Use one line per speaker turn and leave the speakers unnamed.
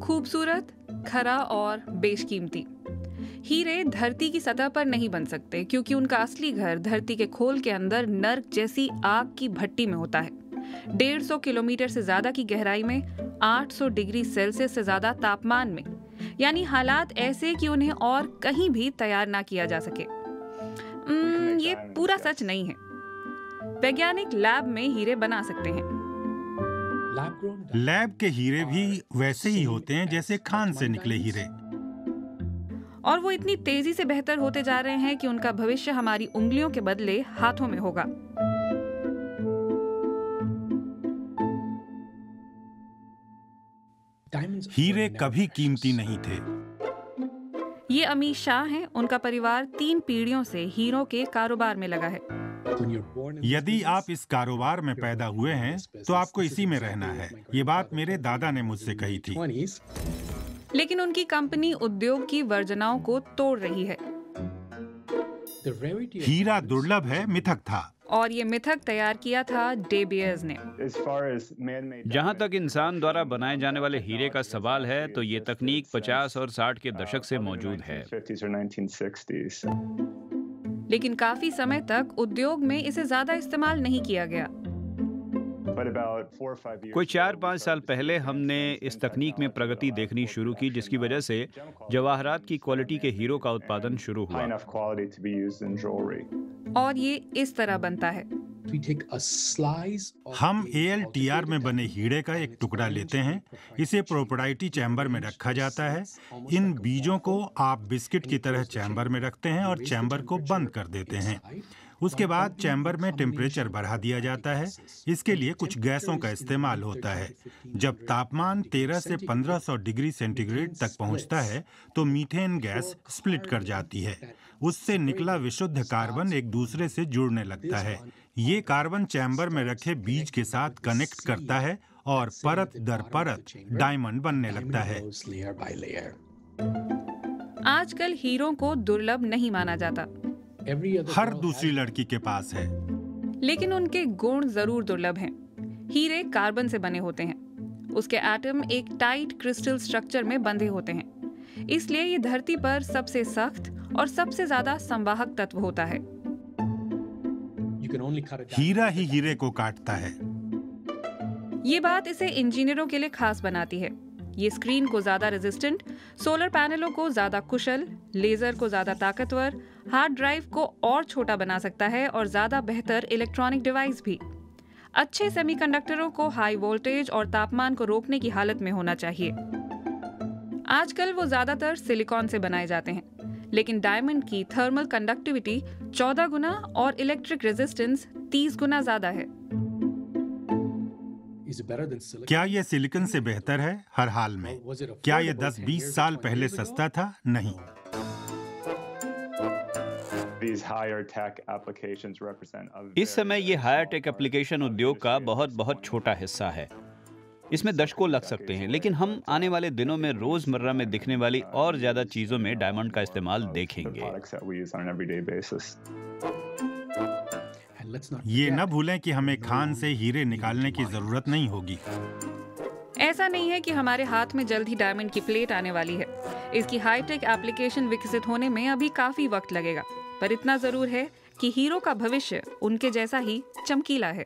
खूबसूरत, खरा और बेशकीमती। हीरे धरती की सतह पर नहीं बन सकते क्योंकि उनका असली घर धरती के खोल के अंदर नर्क जैसी आग की भट्टी में होता है। 150 किलोमीटर से ज्यादा की गहराई में, 800 डिग्री सेल्सियस से ज्यादा तापमान में, यानी हालात ऐसे कि उन्हें और कहीं भी तैयार ना किया जा सके। ये पूरा सच नहीं है। वैज्ञानिक लैब में हीरे बना सकते हैं।
लैब के हीरे भी वैसे ही होते हैं जैसे खान से निकले हीरे,
और वो इतनी तेजी से बेहतर होते जा रहे हैं कि उनका भविष्य हमारी उंगलियों के बदले हाथों में होगा।
हीरे कभी कीमती नहीं थे।
ये अमीर शाह हैं। उनका परिवार 3 पीढ़ियों से हीरों के कारोबार में लगा है।
यदि आप इस कारोबार में पैदा हुए हैं तो आपको इसी में रहना है। ये बात मेरे दादा ने मुझसे कही थी।
लेकिन उनकी कंपनी उद्योग की वर्जनाओं को तोड़ रही है।
हीरा दुर्लभ है, मिथक था।
और ये मिथक तैयार किया था डे बियर्स ने।
जहां तक इंसान द्वारा बनाए जाने वाले हीरे का सवाल है तो ये तकनीक 50 और 60 के दशक से मौजूद है।
लेकिन काफी समय तक उद्योग में इसे ज्यादा इस्तेमाल नहीं किया गया।
कोई 4-5 साल पहले हमने इस तकनीक में प्रगति देखनी शुरू की, जिसकी वजह से जवाहरात की क्वालिटी के हीरो का उत्पादन शुरू हुआ।
और ये इस तरह बनता है।
हम ALTR में बने हीरे का एक टुकड़ा लेते हैं, इसे प्रोप्राइटरी चैम्बर में रखा जाता है। इन बीजों को आप बिस्किट की तरह चैम्बर में रखते हैं और चैम्बर को बंद कर देते हैं। उसके बाद चैम्बर में टेम्परेचर बढ़ा दिया जाता है। इसके लिए कुछ गैसों का इस्तेमाल होता है। जब तापमान 13 से 1500 डिग्री सेंटीग्रेड तक पहुंचता है तो मीथेन गैस स्प्लिट कर जाती है। उससे निकला विशुद्ध कार्बन एक दूसरे से जुड़ने लगता है। ये कार्बन चैम्बर में रखे बीज के साथ कनेक्ट करता है और परत दर परत डायमंड बनने लगता है।
आजकल हीरों को दुर्लभ नहीं माना जाता।
हर दूसरी लड़की के पास है।
लेकिन उनके गुण जरूर दुर्लभ हैं। हीरे कार्बन से बने होते हैं। उसके एटम एक टाइट क्रिस्टल स्ट्रक्चर में बंधे होते हैं। इसलिए ये धरती पर सबसे सख्त और सबसे ज्यादा संवाहक तत्व होता है।
हीरा ही हीरे को काटता है।
ये बात इसे इंजीनियरों के लिए खास बनाती है। ये स्क्रीन को ज्यादा रेजिस्टेंट, सोलर पैनलों को ज्यादा कुशल, लेजर को ज्यादा ताकतवर, हार्ड ड्राइव को और छोटा बना सकता है और ज्यादा बेहतर इलेक्ट्रॉनिक डिवाइस भी। अच्छे सेमीकंडक्टरों को हाई वोल्टेज और तापमान को रोकने की हालत में होना चाहिए। आजकल वो ज्यादातर सिलिकॉन से बनाए जाते हैं, लेकिन डायमंड की थर्मल कंडक्टिविटी 14 गुना और इलेक्ट्रिक रेजिस्टेंस 30 गुना ज्यादा है।
क्या ये सिलिकॉन से बेहतर है? हर हाल में। क्या ये 10-20 साल पहले सस्ता था? नहीं।
इस समय ये हायर टेक एप्लीकेशन उद्योग का बहुत छोटा हिस्सा है। इसमें दशकों लग सकते हैं, लेकिन हम आने वाले दिनों में रोजमर्रा में दिखने वाली और ज्यादा चीजों में डायमंड का इस्तेमाल देखेंगे।
ये न भूलें कि हमें खान से हीरे निकालने की जरूरत नहीं होगी।
ऐसा नहीं है कि हमारे हाथ में जल्द ही डायमंड की प्लेट आने वाली है। इसकी हाईटेक एप्लीकेशन विकसित होने में अभी काफी वक्त लगेगा, पर इतना जरूर है कि हीरो का भविष्य उनके जैसा ही चमकीला है।